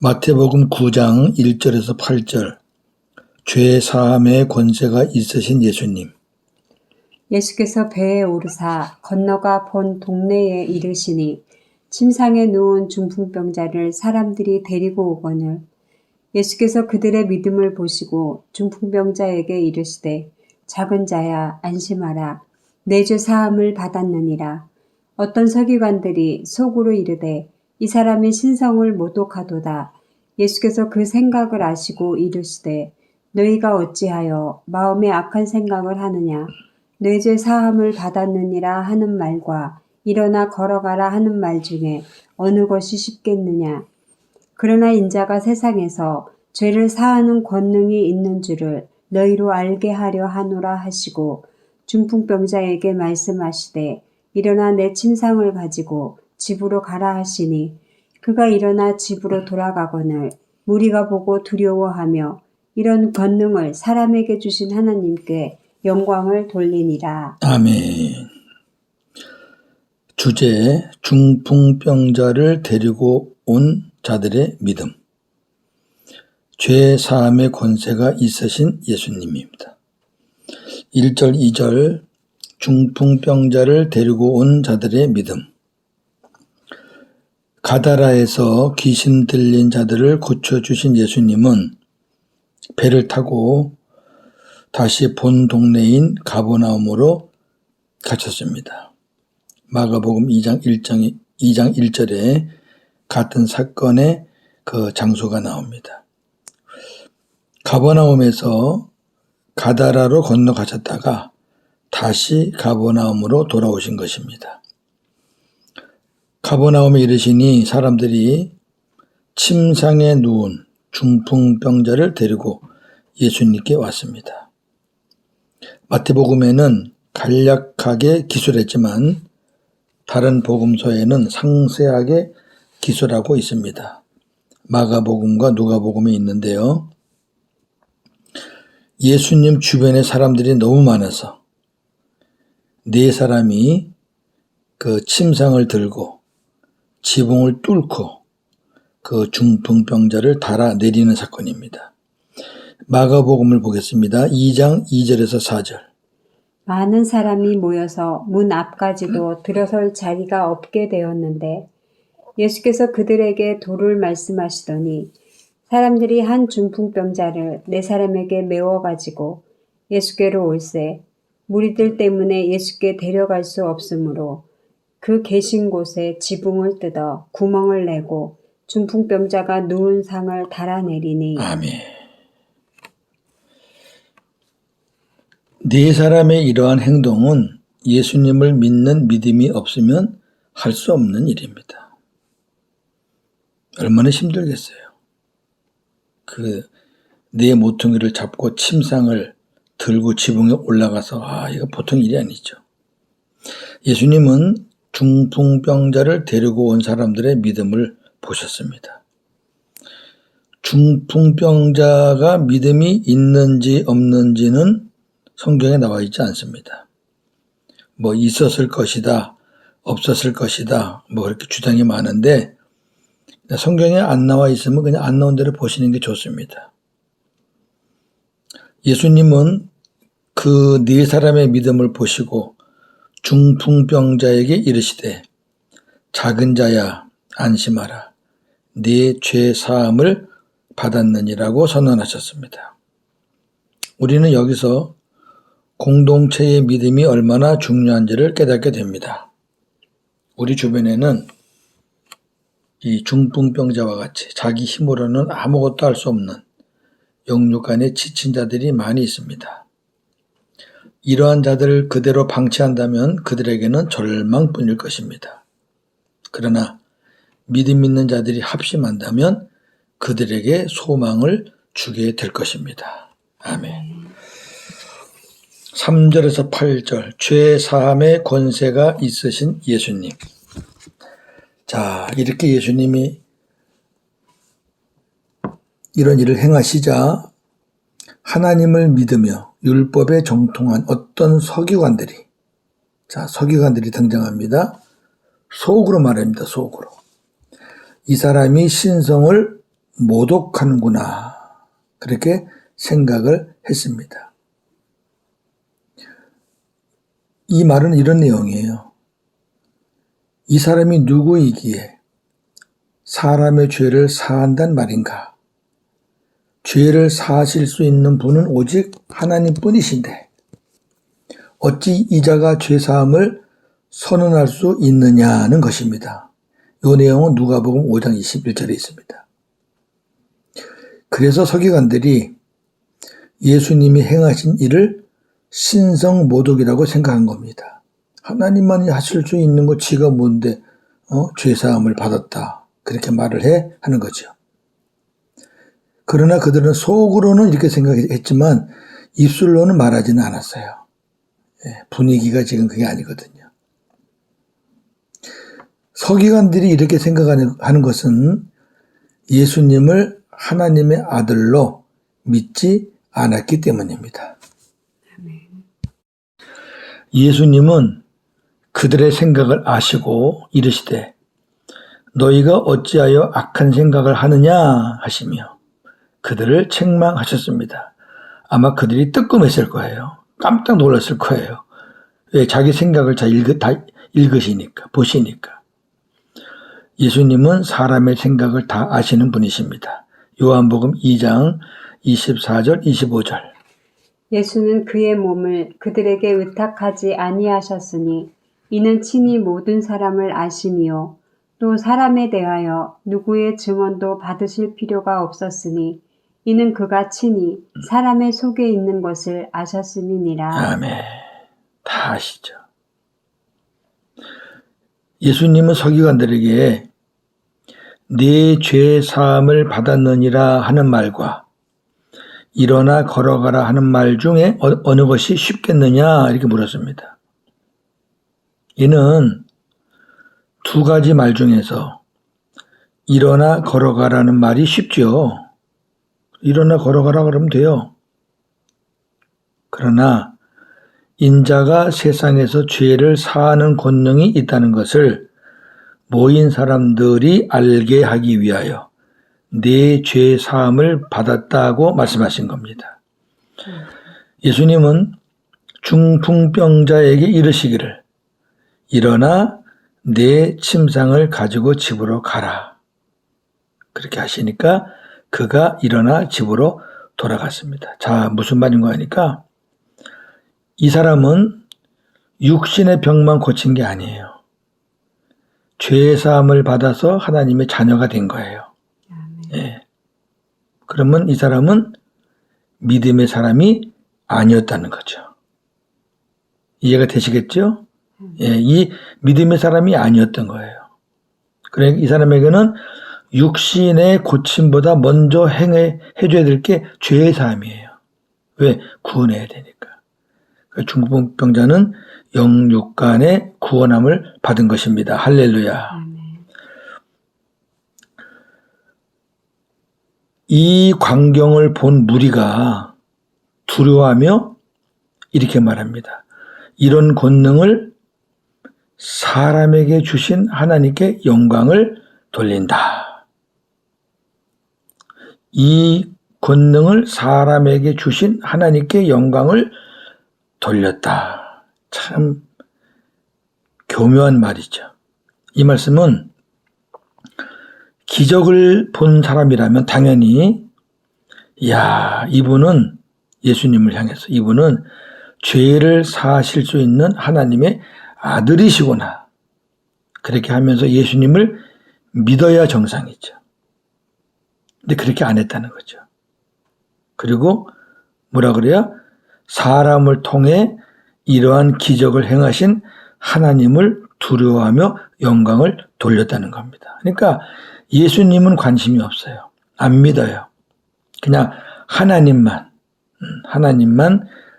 마태복음 9장 1절에서 8절 죄 사함의 권세가 있으신 예수님. 예수께서 배에 오르사 건너가 본 동네에 이르시니 침상에 누운 중풍병자를 사람들이 데리고 오거늘 예수께서 그들의 믿음을 보시고 중풍병자에게 이르시되 작은 자야 안심하라 내 죄 사함을 받았느니라. 어떤 서기관들이 속으로 이르되 이 사람이 신성을 모독하도다. 예수께서 그 생각을 아시고 이르시되 너희가 어찌하여 마음에 악한 생각을 하느냐. 내 죄 사함을 받았느니라 하는 말과 일어나 걸어가라 하는 말 중에 어느 것이 쉽겠느냐. 그러나 인자가 세상에서 죄를 사하는 권능이 있는 줄을 너희로 알게 하려 하노라 하시고 중풍병자에게 말씀하시되 일어나 내 침상을 가지고 집으로 가라 하시니 그가 일어나 집으로 돌아가거늘 무리가 보고 두려워하며 이런 권능을 사람에게 주신 하나님께 영광을 돌리니라. 아멘. 주제 중풍병자를 데리고 온 자들의 믿음. 죄 사함의 권세가 있으신 예수님입니다. 1절 2절 중풍병자를 데리고 온 자들의 믿음. 가다라에서 귀신 들린 자들을 고쳐주신 예수님은 배를 타고 다시 본 동네인 가버나움으로 가셨습니다. 마가복음 2장 1절에 같은 사건의 그 장소가 나옵니다. 가버나움에서 가다라로 건너가셨다가 다시 가버나움으로 돌아오신 것입니다. 가버나움에 이르시니 사람들이 침상에 누운 중풍병자를 데리고 예수님께 왔습니다. 마태복음에는 간략하게 기술했지만 다른 복음서에는 상세하게 기술하고 있습니다. 마가복음과 누가복음이 있는데요. 예수님 주변에 사람들이 너무 많아서 네 사람이 그 침상을 들고 지붕을 뚫고 그 중풍병자를 달아내리는 사건입니다. 마가복음을 보겠습니다. 2장 2절에서 4절. 많은 사람이 모여서 문 앞까지도 들어설 자리가 없게 되었는데 예수께서 그들에게 도를 말씀하시더니 사람들이 한 중풍병자를 네 사람에게 메워가지고 예수께로 올세 무리들 때문에 예수께 데려갈 수 없으므로 그 계신 곳에 지붕을 뜯어 구멍을 내고 중풍병자가 누운 상을 달아내리니 아멘. 네 사람의 이러한 행동은 예수님을 믿는 믿음이 없으면 할 수 없는 일입니다. 얼마나 힘들겠어요. 네 모퉁이를 잡고 침상을 들고 지붕에 올라가서 이거 보통 일이 아니죠. 예수님은 중풍병자를 데리고 온 사람들의 믿음을 보셨습니다. 중풍병자가 믿음이 있는지 없는지는 성경에 나와 있지 않습니다. 있었을 것이다, 없었을 것이다, 그렇게 주장이 많은데 성경에 안 나와 있으면 그냥 안 나온 대로 보시는 게 좋습니다. 예수님은 그 네 사람의 믿음을 보시고 중풍병자에게 이르시되 작은 자야 안심하라 네 죄 사함을 받았느니라고 선언하셨습니다. 우리는 여기서 공동체의 믿음이 얼마나 중요한지를 깨닫게 됩니다. 우리 주변에는 이 중풍병자와 같이 자기 힘으로는 아무것도 할 수 없는 영육간에 지친 자들이 많이 있습니다. 이러한 자들을 그대로 방치한다면 그들에게는 절망뿐일 것입니다. 그러나 믿음 있는 자들이 합심한다면 그들에게 소망을 주게 될 것입니다. 아멘. 3절에서 8절 죄 사함의 권세가 있으신 예수님. 자, 이렇게 예수님이 이런 일을 행하시자 하나님을 믿으며 율법에 정통한 어떤 서기관들이 등장합니다. 속으로 말합니다. 속으로. 이 사람이 신성을 모독하는구나. 그렇게 생각을 했습니다. 이 말은 이런 내용이에요. 이 사람이 누구이기에 사람의 죄를 사한단 말인가? 죄를 사하실 수 있는 분은 오직 하나님뿐이신데 어찌 이자가 죄사함을 선언할 수 있느냐는 것입니다. 이 내용은 누가복음 5장 21절에 있습니다. 그래서 서기관들이 예수님이 행하신 일을 신성모독이라고 생각한 겁니다. 하나님만이 하실 수 있는 거 지가 뭔데 죄사함을 받았다. 그렇게 말을 하는 거죠. 그러나 그들은 속으로는 이렇게 생각했지만 입술로는 말하지는 않았어요. 분위기가 지금 그게 아니거든요. 서기관들이 이렇게 생각하는 것은 예수님을 하나님의 아들로 믿지 않았기 때문입니다. 예수님은 그들의 생각을 아시고 이르시되 너희가 어찌하여 악한 생각을 하느냐 하시며 그들을 책망하셨습니다. 아마 그들이 뜨끔했을 거예요. 깜짝 놀랐을 거예요. 왜? 자기 생각을 다 읽으시니까, 보시니까. 예수님은 사람의 생각을 다 아시는 분이십니다. 요한복음 2장 24절, 25절. 예수는 그의 몸을 그들에게 의탁하지 아니하셨으니 이는 친히 모든 사람을 아심이요 또 사람에 대하여 누구의 증언도 받으실 필요가 없었으니 이는 그가 친히 사람의 속에 있는 것을 아셨음이니라. 아멘. 다 아시죠. 예수님은 서기관들에게 네 죄 사함을 받았느니라 하는 말과 일어나 걸어가라 하는 말 중에 어느 것이 쉽겠느냐 이렇게 물었습니다. 이는 두 가지 말 중에서 일어나 걸어가라는 말이 쉽죠. 일어나 걸어가라 그러면 돼요. 그러나 인자가 세상에서 죄를 사하는 권능이 있다는 것을 모인 사람들이 알게 하기 위하여 내 죄 사함을 받았다고 말씀하신 겁니다. 예수님은 중풍병자에게 이르시기를 일어나 내 침상을 가지고 집으로 가라. 그렇게 하시니까 그가 일어나 집으로 돌아갔습니다. 자, 무슨 말인가 하니까 이 사람은 육신의 병만 고친 게 아니에요. 죄 사함을 받아서 하나님의 자녀가 된 거예요. 예. 그러면 이 사람은 믿음의 사람이 아니었다는 거죠. 이해가 되시겠죠? 예, 이 믿음의 사람이 아니었던 거예요. 그러니까 이 사람에게는 육신의 고침보다 먼저 해줘야 될 게 죄의 사함이에요. 왜? 구원해야 되니까. 중풍병자는 영육간의 구원함을 받은 것입니다. 할렐루야. 이 광경을 본 무리가 두려워하며 이렇게 말합니다. 이런 권능을 사람에게 주신 하나님께 영광을 돌린다. 이 권능을 사람에게 주신 하나님께 영광을 돌렸다. 참 교묘한 말이죠. 이 말씀은 기적을 본 사람이라면 당연히 이분은 예수님을 향해서 이분은 죄를 사하실 수 있는 하나님의 아들이시구나. 그렇게 하면서 예수님을 믿어야 정상이죠. 근데 그렇게 안 했다는 거죠. 그리고 뭐라 그래요? 사람을 통해 이러한 기적을 행하신 하나님을 두려워하며 영광을 돌렸다는 겁니다. 그러니까 예수님은 관심이 없어요. 안 믿어요. 그냥 하나님만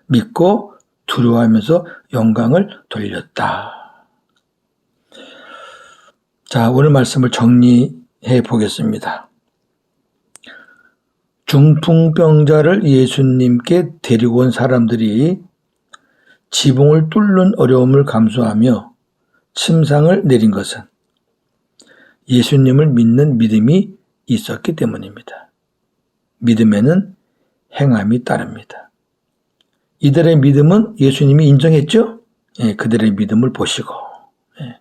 믿고 두려워하면서 영광을 돌렸다. 자, 오늘 말씀을 정리해 보겠습니다. 중풍병자를 예수님께 데리고 온 사람들이 지붕을 뚫는 어려움을 감수하며 침상을 내린 것은 예수님을 믿는 믿음이 있었기 때문입니다. 믿음에는 행함이 따릅니다. 이들의 믿음은 예수님이 인정했죠? 예, 그들의 믿음을 보시고, 예.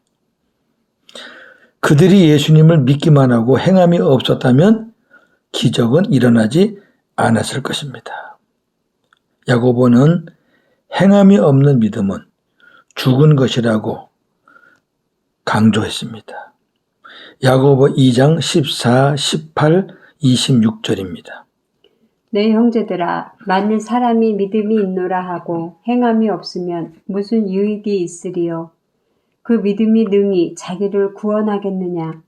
그들이 예수님을 믿기만 하고 행함이 없었다면 기적은 일어나지 않았을 것입니다. 야고보는 행함이 없는 믿음은 죽은 것이라고 강조했습니다. 야고보 2장 14, 18, 26절입니다. 내 형제들아, 만일 사람이 믿음이 있노라 하고 행함이 없으면 무슨 유익이 있으리요? 그 믿음이 능히 자기를 구원하겠느냐?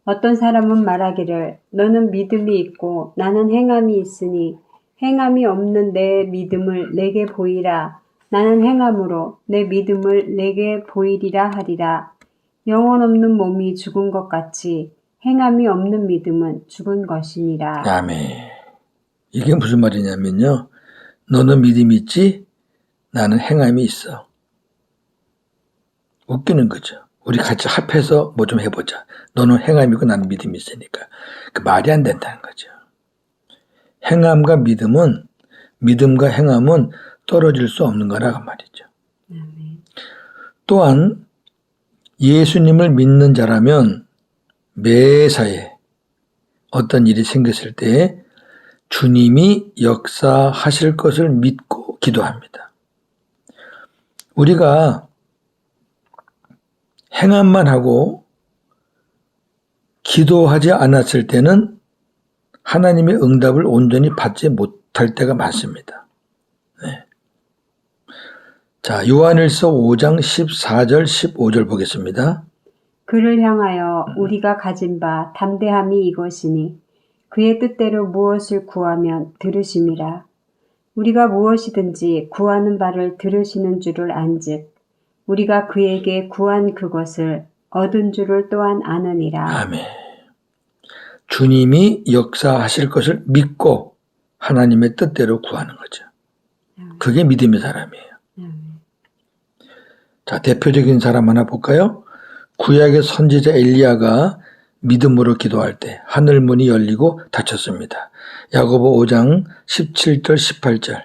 어떤 사람은 말하기를 너는 믿음이 있고 나는 행함이 있으니 행함이 없는 내 믿음을 내게 보이라. 나는 행함으로 내 믿음을 내게 보이리라 하리라. 영혼 없는 몸이 죽은 것 같이 행함이 없는 믿음은 죽은 것이니라. 아멘. 이게 무슨 말이냐면요. 너는 믿음이 있지? 나는 행함이 있어. 웃기는 거죠. 우리 같이 합해서 뭐 좀 해보자. 너는 행함이고 나는 믿음이 있으니까. 그 말이 안 된다는 거죠. 행함과 믿음은, 믿음과 행함은 떨어질 수 없는 거라고 말이죠. 또한 예수님을 믿는 자라면 매사에 어떤 일이 생겼을 때 주님이 역사하실 것을 믿고 기도합니다. 우리가 행함만 하고 기도하지 않았을 때는 하나님의 응답을 온전히 받지 못할 때가 많습니다. 네. 자, 요한일서 5장 14절 15절 보겠습니다. 그를 향하여 우리가 가진 바 담대함이 이것이니 그의 뜻대로 무엇을 구하면 들으심이라. 우리가 무엇이든지 구하는 바를 들으시는 줄을 안즉 우리가 그에게 구한 그것을 얻은 줄을 또한 아느니라. 아멘. 주님이 역사하실 것을 믿고 하나님의 뜻대로 구하는 거죠. 그게 믿음의 사람이에요. 자, 대표적인 사람 하나 볼까요? 구약의 선지자 엘리야가 믿음으로 기도할 때 하늘 문이 열리고 닫혔습니다. 야고보 5장 17절 18절.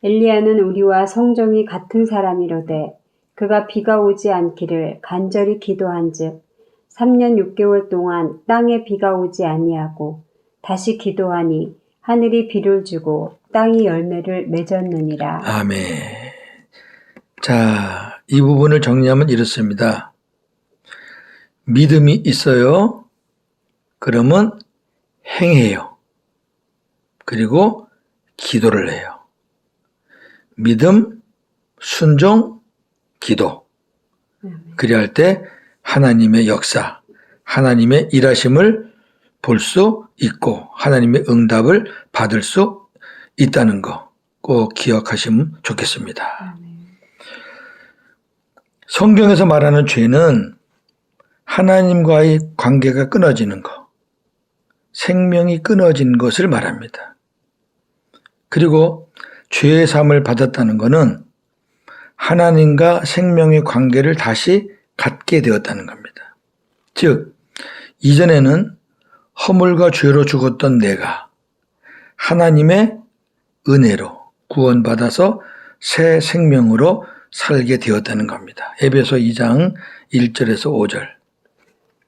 엘리야는 우리와 성정이 같은 사람이로되 그가 비가 오지 않기를 간절히 기도한즉 3년 6개월 동안 땅에 비가 오지 아니하고 다시 기도하니 하늘이 비를 주고 땅이 열매를 맺었느니라. 아멘. 자, 이 부분을 정리하면 이렇습니다. 믿음이 있어요. 그러면 행해요. 그리고 기도를 해요. 믿음, 순종, 기도. 그래야 할 때 하나님의 역사, 하나님의 일하심을 볼 수 있고 하나님의 응답을 받을 수 있다는 거 꼭 기억하시면 좋겠습니다. 성경에서 말하는 죄는 하나님과의 관계가 끊어지는 것, 생명이 끊어진 것을 말합니다. 그리고 죄의 사함을 받았다는 것은 하나님과 생명의 관계를 다시 갖게 되었다는 겁니다. 즉, 이전에는 허물과 죄로 죽었던 내가 하나님의 은혜로 구원받아서 새 생명으로 살게 되었다는 겁니다. 에베소 2장 1절에서 5절.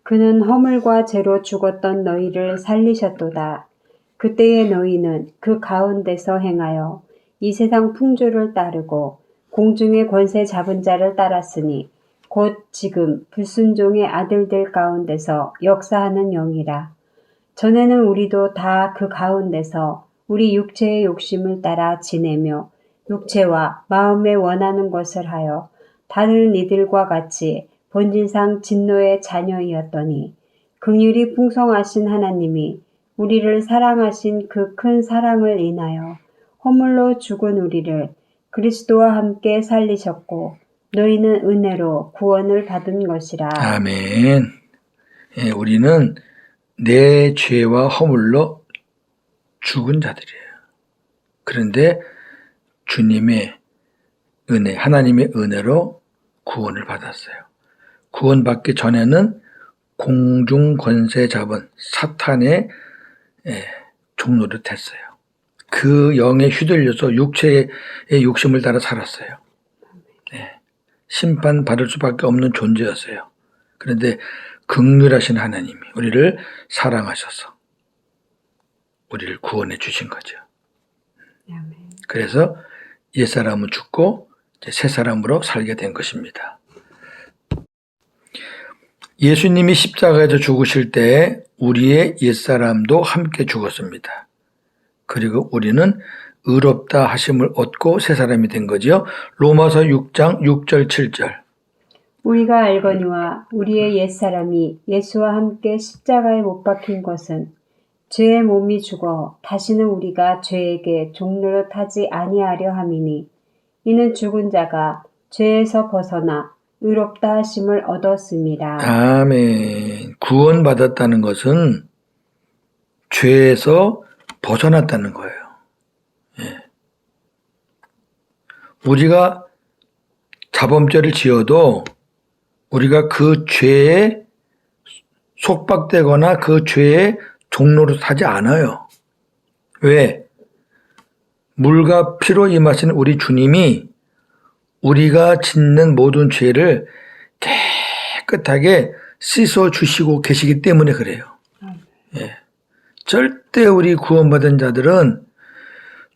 그는 허물과 죄로 죽었던 너희를 살리셨도다. 그때의 너희는 그 가운데서 행하여 이 세상 풍조를 따르고 공중의 권세 잡은 자를 따랐으니 곧 지금 불순종의 아들들 가운데서 역사하는 영이라. 전에는 우리도 다 그 가운데서 우리 육체의 욕심을 따라 지내며 육체와 마음에 원하는 것을 하여 다른 이들과 같이 본질상 진노의 자녀이었더니 긍휼이 풍성하신 하나님이 우리를 사랑하신 그 큰 사랑을 인하여 허물로 죽은 우리를 그리스도와 함께 살리셨고 너희는 은혜로 구원을 받은 것이라. 아멘. 예, 우리는 내 죄와 허물로 죽은 자들이에요. 그런데 주님의 은혜, 하나님의 은혜로 구원을 받았어요. 구원받기 전에는 공중 권세 잡은 사탄의 종노릇 했어요. 그 영에 휘둘려서 육체의 욕심을 따라 살았어요. 심판받을 수밖에 없는 존재였어요. 그런데 긍휼하신 하나님이 우리를 사랑하셔서 우리를 구원해 주신 거죠. 그래서 옛사람은 죽고 이제 새 사람으로 살게 된 것입니다. 예수님이 십자가에서 죽으실 때 우리의 옛사람도 함께 죽었습니다. 그리고 우리는 의롭다 하심을 얻고 새 사람이 된 거죠. 로마서 6장 6절 7절. 우리가 알거니와 우리의 옛사람이 예수와 함께 십자가에 못 박힌 것은 죄의 몸이 죽어 다시는 우리가 죄에게 종노릇하지 아니하려 함이니 이는 죽은 자가 죄에서 벗어나 의롭다 하심을 얻었습니다. 아멘. 구원받았다는 것은 죄에서 벗어났다는 거예요. 우리가 자범죄를 지어도 우리가 그 죄에 속박되거나 그 죄에 종노릇하지 않아요. 왜? 물과 피로 임하신 우리 주님이 우리가 짓는 모든 죄를 깨끗하게 씻어 주시고 계시기 때문에 그래요. 절대 우리 구원받은 자들은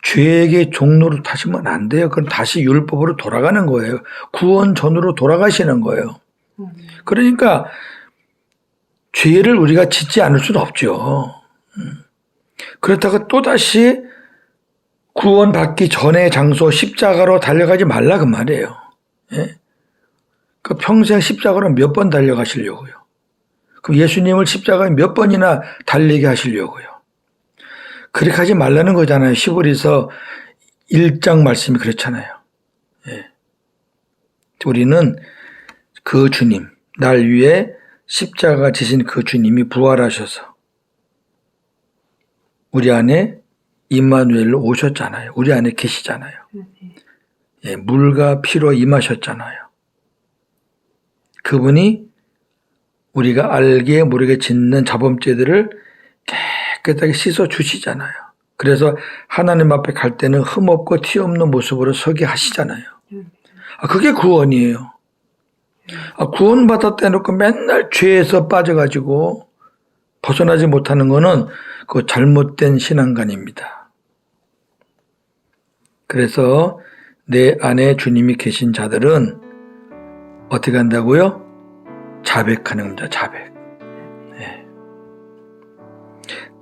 죄에게 종노릇 하시면 안 돼요. 그건 다시 율법으로 돌아가는 거예요. 구원 전으로 돌아가시는 거예요. 그러니까 죄를 우리가 짓지 않을 수는 없죠. 그렇다고 또다시 구원받기 전의 장소 십자가로 달려가지 말라 그 말이에요. 그 평생 십자가로 몇 번 달려가시려고요. 그럼 예수님을 십자가에 몇 번이나 달리게 하시려고요. 그렇게 하지 말라는 거잖아요. 시보리서 1장 말씀이 그렇잖아요. 우리는 그 주님, 날 위해 십자가 지신 그 주님이 부활하셔서 우리 안에 임마누엘로 오셨잖아요. 우리 안에 계시잖아요. 물과 피로 임하셨잖아요. 그분이 우리가 알게 모르게 짓는 자범죄들을 깨끗하게 씻어 주시잖아요. 그래서 하나님 앞에 갈 때는 흠없고 티 없는 모습으로 서게 하시잖아요. 그게 구원이에요. 구원받았다 해놓고 맨날 죄에서 빠져가지고 벗어나지 못하는 거는 그 잘못된 신앙관입니다. 그래서 내 안에 주님이 계신 자들은 어떻게 한다고요? 자백하는 겁니다. 자백.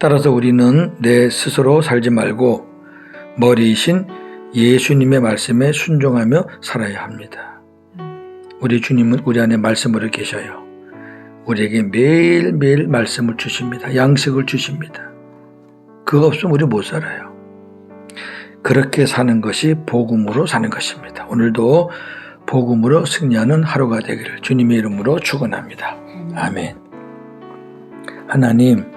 따라서 우리는 내 스스로 살지 말고 머리이신 예수님의 말씀에 순종하며 살아야 합니다. 우리 주님은 우리 안에 말씀으로 계셔요. 우리에게 매일매일 말씀을 주십니다. 양식을 주십니다. 그거 없으면 우리 못 살아요. 그렇게 사는 것이 복음으로 사는 것입니다. 오늘도 복음으로 승리하는 하루가 되기를 주님의 이름으로 축원합니다. 아멘. 하나님,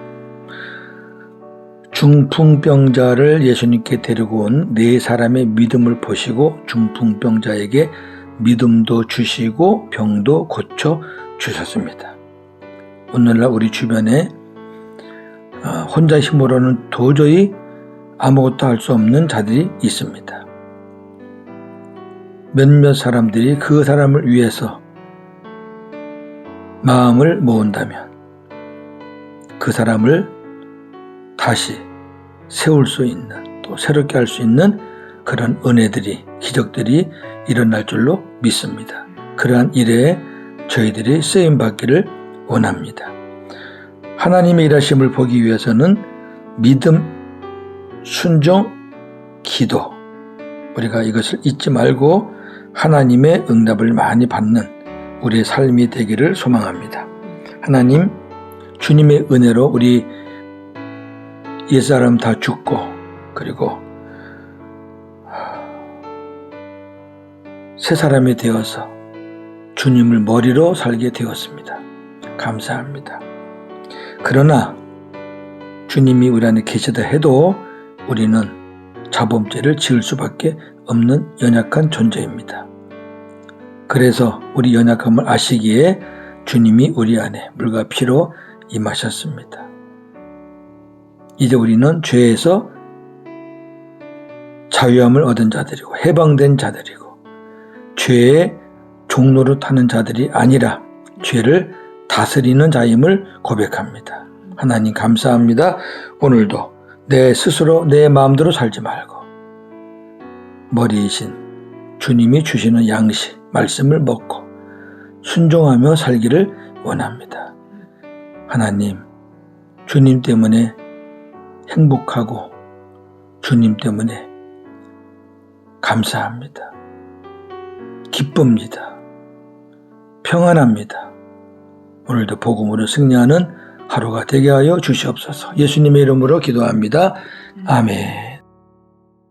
중풍병자를 예수님께 데리고 온 네 사람의 믿음을 보시고 중풍병자에게 믿음도 주시고 병도 고쳐 주셨습니다. 오늘날 우리 주변에 혼자 힘으로는 도저히 아무것도 할 수 없는 자들이 있습니다. 몇몇 사람들이 그 사람을 위해서 마음을 모은다면 그 사람을 다시 세울 수 있는, 또 새롭게 할 수 있는 그런 은혜들이, 기적들이 일어날 줄로 믿습니다. 그러한 일에 저희들이 쓰임받기를 원합니다. 하나님의 일하심을 보기 위해서는 믿음, 순종, 기도, 우리가 이것을 잊지 말고 하나님의 응답을 많이 받는 우리의 삶이 되기를 소망합니다. 하나님, 주님의 은혜로 우리 옛사람 다 죽고 그리고 새 사람이 되어서 주님을 머리로 살게 되었습니다. 감사합니다. 그러나 주님이 우리 안에 계시다 해도 우리는 자범죄를 지을 수밖에 없는 연약한 존재입니다. 그래서 우리 연약함을 아시기에 주님이 우리 안에 물과 피로 임하셨습니다. 이제 우리는 죄에서 자유함을 얻은 자들이고 해방된 자들이고 죄의 종로로 타는 자들이 아니라 죄를 다스리는 자임을 고백합니다. 하나님 감사합니다. 오늘도 내 스스로 내 마음대로 살지 말고 머리이신 주님이 주시는 양식, 말씀을 먹고 순종하며 살기를 원합니다. 하나님, 주님 때문에 행복하고 주님 때문에 감사합니다. 기쁩니다. 평안합니다. 오늘도 복음으로 승리하는 하루가 되게 하여 주시옵소서. 예수님의 이름으로 기도합니다. 아멘.